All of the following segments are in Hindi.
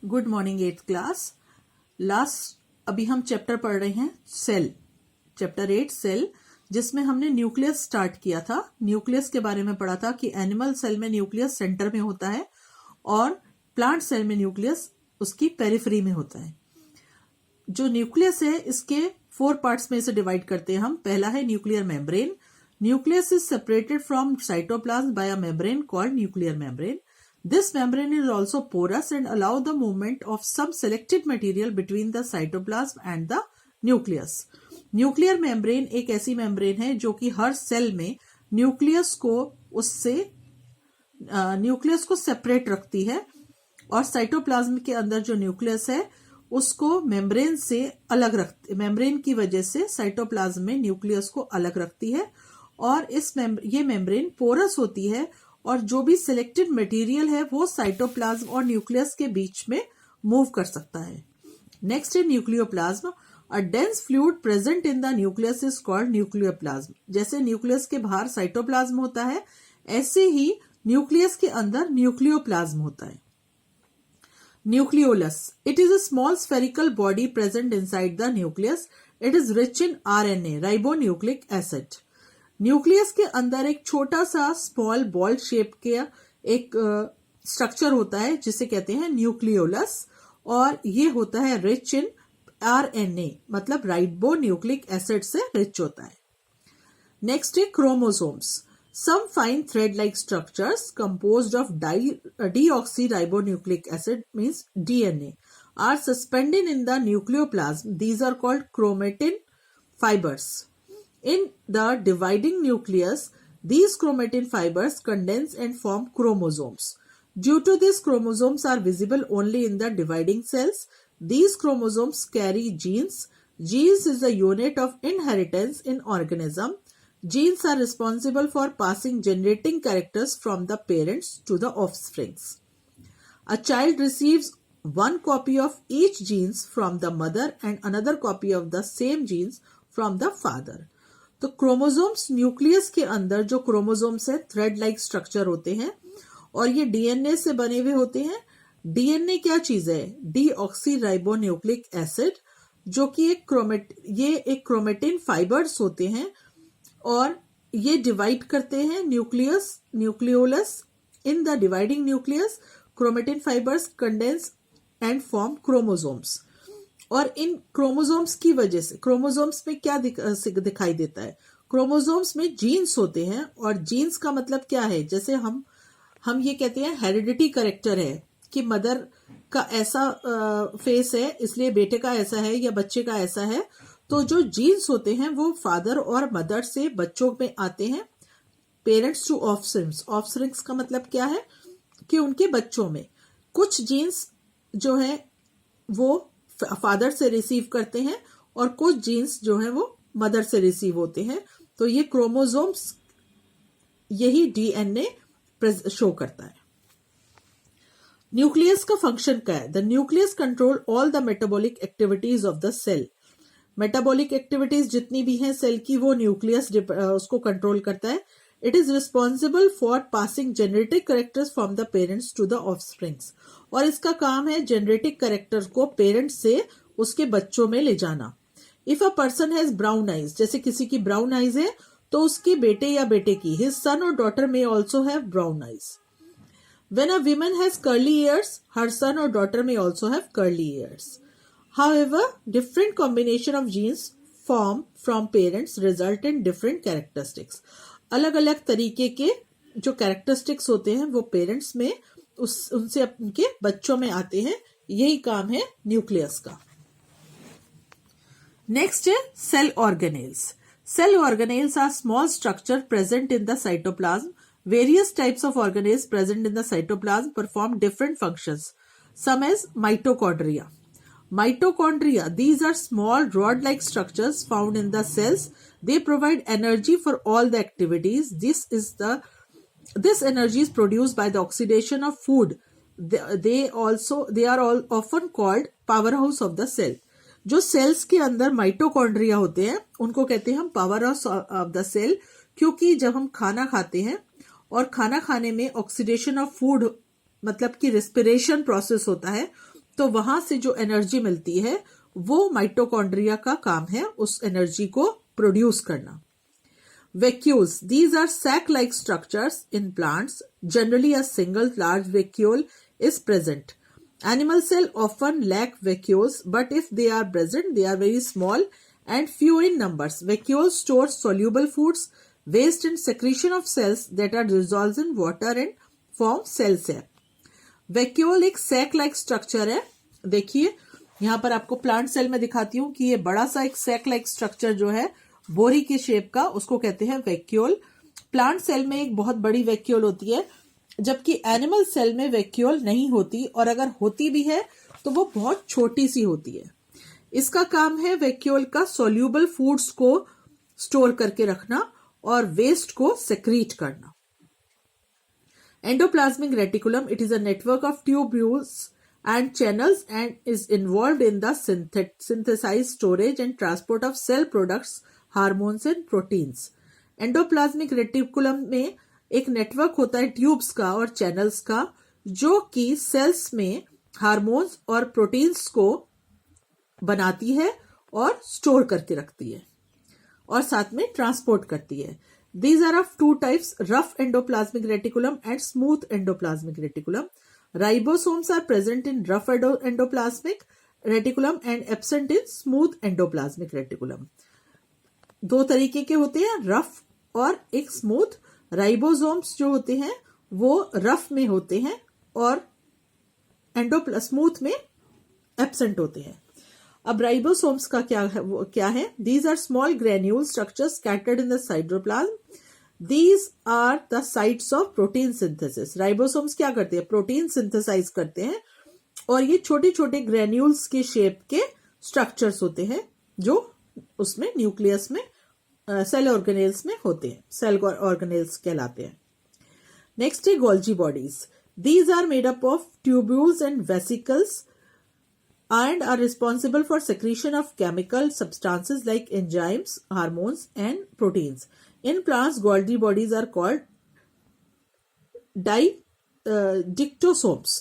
Good morning 8th class. अभी हम चैप्टर पढ़ रहे हैं सेल, चैप्टर 8 सेल, जिसमें हमने न्यूक्लियस स्टार्ट किया था। न्यूक्लियस के बारे में पढ़ा था कि एनिमल सेल में न्यूक्लियस सेंटर में होता है और प्लांट सेल में न्यूक्लियस उसकी पेरिफेरी में होता है। जो न्यूक्लियस है इसके 4 पार्ट्स में इसे डिवाइड करते हैं हम। पहला है nuclear membrane. Nucleus is separated from cytoplasm by a membrane called nuclear membrane. This membrane is also porous and allow the movement of some selected material between the cytoplasm and the nucleus. Nuclear membrane एक ऐसी मेम्ब्रेन है जो कि हर सेल में न्यूक्लियस को सेपरेट रखती है और साइटोप्लाज्म के अंदर जो न्यूक्लियस है उसको मेम्ब्रेन से अलग रखती है। मेम्ब्रेन की वजह से साइटोप्लाज्म में न्यूक्लियस को अलग रखती है और ये मेम्ब्रेन पोरस होती है और जो भी सिलेक्टेड मटेरियल है वो साइटोप्लाज्म और न्यूक्लियस के बीच में मूव कर सकता है। नेक्स्ट है nucleoplasm. A dense fluid present in the nucleus is called nucleoplasm. जैसे न्यूक्लियस के बाहर साइटोप्लाज्म होता है, ऐसे ही न्यूक्लियस के अंदर न्यूक्लियोप्लाज्म होता है। Nucleolus, it is a small spherical body present inside the nucleus. It is rich in RNA, ribonucleic acid. Nucleus के अंदर एक छोटा सा स्मॉल बॉल शेप के एक स्ट्रक्चर होता है जिसे कहते हैं न्यूक्लियोलस और ये होता है रिच इन आरएनए, मतलब राइबोन्यूक्लिक एसिड से रिच होता है। नेक्स्ट है chromosomes. Some fine thread like structures composed of deoxyribonucleic acid means DNA are suspended in the nucleoplasm. These are called chromatin fibers. In the dividing nucleus, these chromatin fibers condense and form chromosomes. Due to this, chromosomes are visible only in the dividing cells. These chromosomes carry genes. Genes is the unit of inheritance in organism. Genes are responsible for passing generating characters from the parents to the offsprings. A child receives one copy of each genes from the mother and another copy of the same genes from the father. तो क्रोमोसोम्स, न्यूक्लियस के अंदर जो क्रोमोसोम्स है थ्रेड लाइक स्ट्रक्चर होते हैं और ये डीएनए से बने हुए होते हैं। डीएनए क्या चीज है? डीऑक्सी राइबोन्यूक्लिक एसिड, जो कि एक क्रोमेटिन फाइबर्स होते हैं और ये डिवाइड करते हैं nucleolus. In the dividing nucleus chromatin fibres condense and form chromosomes. और इन क्रोमोसोम्स की वजह से क्रोमोसोम्स में क्या दिखाई देता है? क्रोमोसोम्स में जीन्स होते हैं और जीन्स का मतलब क्या है? जैसे हम ये कहते हैं हेरिडिटी करेक्टर है कि मदर का ऐसा फेस है इसलिए बेटे का ऐसा है या बच्चे का ऐसा है. तो जो जीन्स होते हैं वो फादर और मदर से बच्चों में आते हैं. Parents to offsprings. ऑफस्प्रिंग्स का मतलब क्या है? कि उनके बच्चों में कुछ जीन्स जो है वो फादर से रिसीव करते हैं और कुछ जीन्स जो है वो मदर से रिसीव होते हैं. तो ये क्रोमोसोम्स, यही डीएनए शो करता है. न्यूक्लियस का फंक्शन क्या है? The nucleus control all the metabolic activities of the cell. Metabolic activities जितनी भी हैं सेल की वो न्यूक्लियस उसको कंट्रोल करता है. It is responsible for passing genetic characters from the parents to the offsprings. और इसका काम है जेनेटिक कैरेक्टर को पेरेंट्स से उसके बच्चों में ले जाना. If a person has brown eyes, जैसे किसी की ब्राउन आईज है तो उसके बेटे या बेटे की, his son or daughter may also have brown eyes. When a woman has curly ears, her son or daughter may also have curly ears. However, different combination of genes formed from parents result in different characteristics. अलग अलग तरीके के जो कैरेक्टरिस्टिक्स होते हैं वो पेरेंट्स में उनसे उनके बच्चों में आते हैं. यही काम है न्यूक्लियस का. नेक्स्ट है cell organelles. Cell organelles are small structure present in the cytoplasm. Various types of organelles present in the cytoplasm perform different functions. Some is mitochondria. Mitochondria, these are small rod-like structures found in the cells. They provide energy for all the activities. This energy is produced by the oxidation of food. They are all often called powerhouse of the cell. जो cells के अंदर माइटोकॉन्ड्रिया होते हैं उनको कहते हैं हम power house of the cell, क्योंकि जब हम खाना खाते हैं और खाना खाने में ऑक्सीडेशन ऑफ फूड मतलब कि रेस्पिरेशन प्रोसेस होता है तो वहां से जो एनर्जी मिलती है वो माइटोकॉन्ड्रिया का काम है, उस एनर्जी को प्रोड्यूस करना। Vacuoles. These are sac-like structures in plants. Generally, a single large vacuole is present. Animal cell often lack vacuoles, but if they are present, they are very small and few in numbers. Vacuoles store soluble foods, waste and secretion of cells that are dissolved in water and form cell sap. Vacuole एक sac-like structure है। देखिए यहाँ पर आपको प्लांट सेल में दिखाती हूँ कि ये बड़ा सा एक sac-like structure जो है बोरी के शेप का, उसको कहते हैं वैक्यूल। प्लांट सेल में एक बहुत बड़ी वैक्यूल होती है, जबकि एनिमल सेल में वैक्यूल नहीं होती, और अगर होती भी है तो वो बहुत छोटी सी होती है। इसका काम है वैक्यूल का सोल्यूबल फूड्स को स्टोर करके रखना और वेस्ट को सेक्रीट करना। Endoplasmic reticulum, it is a network of tubules and channels and is involved in the synthesized storage and transport of cell products, hormones and proteins. Endoplasmic reticulum में एक नेटवर्क होता है ट्यूब्स का और चैनल्स का, जो कि सेल्स में हार्मोन्स और प्रोटीन्स को बनाती है और स्टोर करके रखती है और साथ में ट्रांसपोर्ट करती है। These are of two types, rough endoplasmic reticulum and smooth endoplasmic reticulum. Ribosomes are present in rough endoplasmic reticulum and absent in smooth endoplasmic reticulum. दो तरीके के होते हैं, रफ और एक स्मूथ। राइबोसोम्स जो होते हैं वो रफ में होते हैं और स्मूथ में एब्सेंट होते हैं। अब राइबोसोम्स का क्या है? These are small granule structures scattered in the cytoplasm. These are the sites of protein synthesis. Ribosomes क्या करते हैं? प्रोटीन सिंथेसाइज करते हैं, और ये छोटे छोटे ग्रेन्यूल्स के शेप के स्ट्रक्चर्स होते हैं जो उसमें न्यूक्लियस में सेल ऑर्गेनेल्स में होते हैं, सेल ऑर्गेनेल्स कहलाते हैं। नेक्स्ट है Golgi bodies. These are made up of tubules and vesicles and are responsible for secretion of chemical substances like enzymes, hormones and proteins. In plants, Golgi bodies are called dictosomes.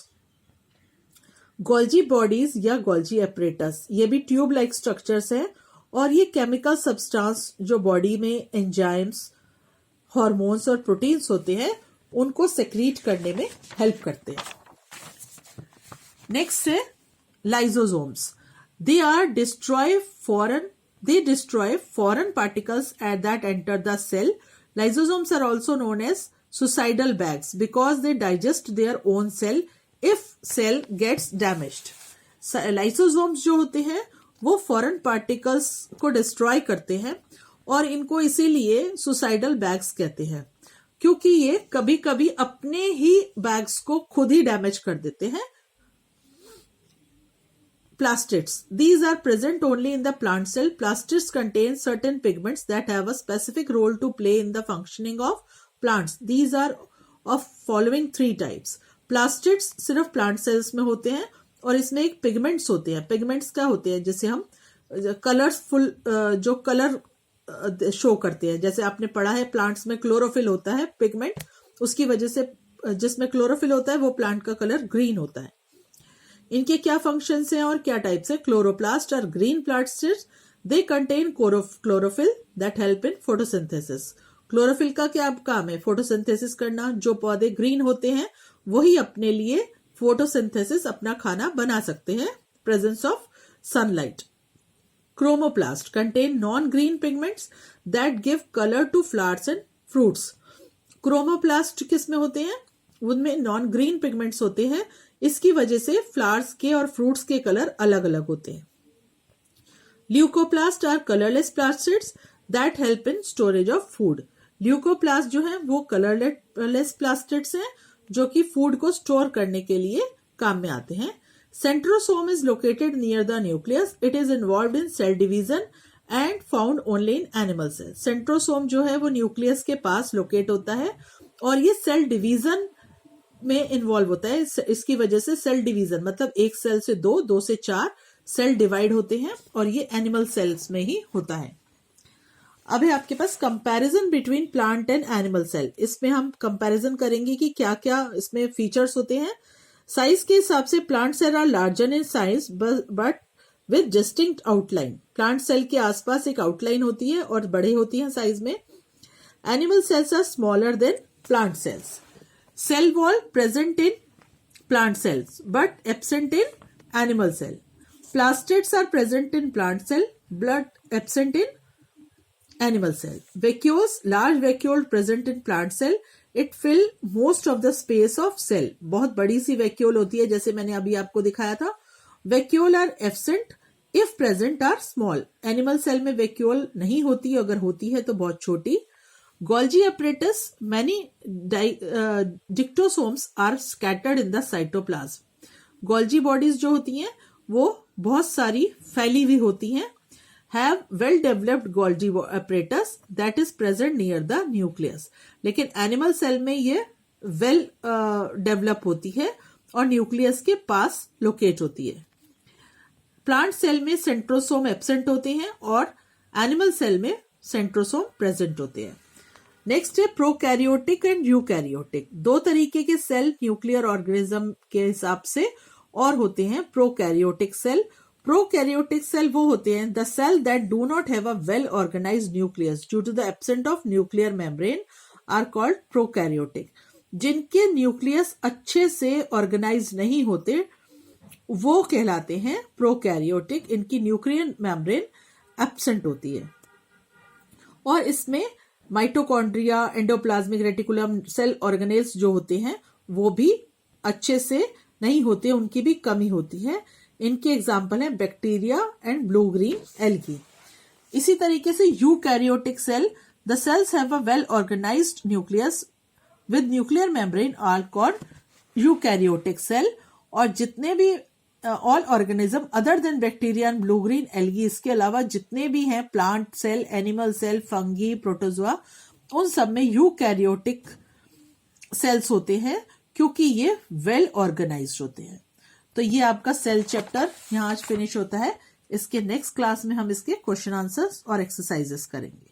Golgi bodies या Golgi apparatus, ये भी ट्यूब लाइक स्ट्रक्चर्स हैं, और ये केमिकल सब्सटेंस जो बॉडी में एंजाइम्स, हार्मोन्स और प्रोटीन्स होते हैं उनको सेक्रीट करने में हेल्प करते हैं। नेक्स्ट है lysosomes. They destroy foreign particles that enter the cell. Lysosomes are also known as suicidal bags because they digest their own cell if cell gets damaged. Lysosomes जो होते हैं वो फॉरेन पार्टिकल्स को डिस्ट्रॉय करते हैं, और इनको इसीलिए सुसाइडल बैग्स कहते हैं, क्योंकि ये कभी कभी अपने ही बैग्स को खुद ही डैमेज कर देते हैं। Plastids. These are present only in the plant cell. Plastids contain certain pigments that have a specific role to play in the functioning of plants. These are of following three types. Plastids सिर्फ plant cells में होते हैं, और इसमें एक pigments होते हैं। Pigments क्या होते हैं? जैसे हम कलरफुल जो कलर शो करते हैं, जैसे आपने पढ़ा है प्लांट्स में क्लोरोफिल होता है पिगमेंट, उसकी वजह से जिसमें क्लोरोफिल होता है वो प्लांट का कलर ग्रीन होता है। इनके क्या फंक्शंस हैं और क्या टाइप्स है? क्लोरोप्लास्ट और green plastids, they contain chlorophyll that help in photosynthesis. Chlorophyll का क्या काम है? फोटोसिंथेसिस करना। जो पौधे ग्रीन होते हैं वही अपने लिए फोटोसिंथेसिस, अपना खाना बना सकते हैं, presence of sunlight. Chromoplast contain non green pigments that give colour to flowers and fruits. Chromoplast किस में होते हैं? उनमें नॉन ग्रीन पिगमेंट्स होते हैं, इसकी वजह से फ्लावर्स के और फ्रूट्स के कलर अलग अलग होते हैं। Leucoplast are colourless plastids that help in storage of food. Leucoplast जो है वो कलरलेस प्लास्टिड्स हैं जो कि फूड को स्टोर करने के लिए काम में आते हैं। Centrosome is located near the nucleus. It is involved in cell division and found only in animal cell. Centrosome जो है वो न्यूक्लियस के पास लोकेट होता है, और ये सेल डिवीजन में इन्वॉल्व होता है। इसकी वजह से सेल डिवीजन मतलब एक सेल से दो से चार सेल डिवाइड होते हैं, और ये एनिमल सेल्स में ही होता है। अब है आपके पास comparison between plant and animal cell. इसमें हम कंपैरिजन करेंगे कि क्या क्या इसमें फीचर्स होते हैं। साइज के हिसाब से plant cell are larger in size but with distinct outline. Plant cell के आसपास एक आउटलाइन होती है और बड़े होती हैं साइज में। Animal cells are smaller than plant cells. Cell wall present in plant cells but absent in animal cell. Plastids are present in plant cell, blood absent in animal cell. Vacuoles, large vacuole present in plant cell. It fill most of the space of cell. बहुत बड़ी सी vacuole होती है, जैसे मैंने अभी आपको दिखाया था. Vacuole are absent if present are small. Animal cell में vacuole नहीं होती, अगर होती है तो बहुत छोटी. Golgi apparatus, many dictosomes are scattered in the cytoplasm. Golgi bodies जो होती हैं वो बहुत सारी फैली हुई होती हैं. Have well developed Golgi apparatus that is present near the nucleus. लेकिन एनिमल सेल में ये well develop होती है और न्यूक्लियस के पास लोकेट होती है. प्लांट सेल में सेंट्रोसोम एब्सेंट होते हैं और एनिमल सेल में सेंट्रोसोम प्रेजेंट होते हैं. नेक्स्ट है प्रोकैरियोटिक एंड यूकैरियोटिक. दो तरीके के सेल न्यूक्लियर ऑर्गेनिज्म के हिसाब से और होते हैं. Prokaryotic cell. प्रोकैरियोटिक सेल वो होते हैं the cell that do not have a well organized nucleus due to the absent of nuclear membrane are called prokaryotic. जिनके न्यूक्लियस अच्छे से ऑर्गेनाइज नहीं होते वो कहलाते हैं प्रोकैरियोटिक. इनकी न्यूक्लियर मेम्ब्रेन एब्सेंट होती है और इसमें mitochondria, endoplasmic reticulum, cell organelles जो होते हैं वो भी अच्छे से नहीं होते, उनकी भी कमी होती है. इनके एग्जाम्पल हैं bacteria and blue green algae. इसी तरीके से eukaryotic cell. The cells have a well organized nucleus with nuclear membrane are called eukaryotic cell. और जितने भी all organism other than bacteria and blue green algae, इसके अलावा जितने भी हैं plant cell, animal cell, fungi, protozoa, उन सब में यूकैरियोटिक सेल्स होते हैं क्योंकि ये वेल ऑर्गेनाइज्ड होते हैं. तो ये आपका सेल चैप्टर यहाँ आज फिनिश होता है. इसके नेक्स्ट क्लास में हम इसके क्वेश्चन आंसर्स और एक्सरसाइजेस करेंगे.